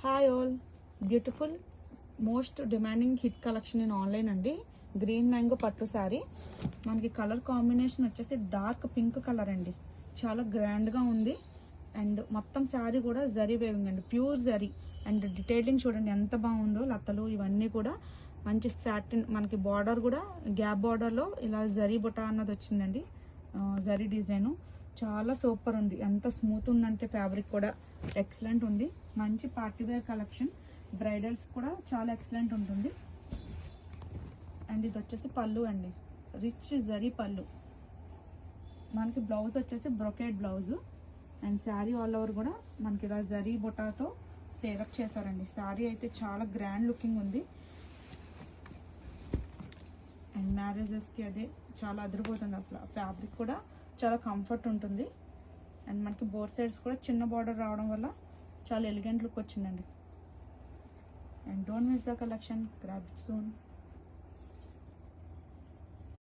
Hi all, beautiful most demanding hit collection in online అండి. Green mango పట్టు శారీ. మనకి colour combination వచ్చేసి dark pink colour అండి. చాలా గ్రాండ్గా ఉంది. అండ్ మొత్తం శారీ కూడా జరీ వేవింగ్ అండి, ప్యూర్ జరీ. అండ్ డీటెయిలింగ్ చూడండి ఎంత బాగుందో, లతలు ఇవన్నీ కూడా మంచి సాటిన్. మనకి బార్డర్ కూడా గ్యాప్ బార్డర్లో ఇలా జరీ బుట్ట అన్నది వచ్చిందండి, జరీ డిజైను. చాలా సూపర్ ఉంది, ఎంత స్మూత్ ఉందంటే ఫ్యాబ్రిక్ కూడా ఎక్సలెంట్ ఉంది. మంచి పార్టీవేర్ కలెక్షన్, బ్రైడల్స్ కూడా చాలా ఎక్సలెంట్ ఉంటుంది. అండ్ ఇది వచ్చేసి పళ్ళు అండి, రిచ్ జరీ పళ్ళు. మనకి బ్లౌజ్ వచ్చేసి brocade blouse. And sari all over కూడా మనకి ఇలా జరీ బుటాతో పేరప్ చేశారండి. శారీ అయితే చాలా గ్రాండ్ లుకింగ్ ఉంది. అండ్ మ్యారేజెస్కి అదే చాలా అదిరిపోతుంది అసలు. ఫ్యాబ్రిక్ కూడా చాలా కంఫర్ట్ ఉంటుంది. అండ్ మనకి బోత్ సైడ్స్ కూడా చిన్న బార్డర్ రావడం వల్ల చాలా ఎలిగెంట్ లుక్ వచ్చిందండి. And don't miss the collection, grab it soon.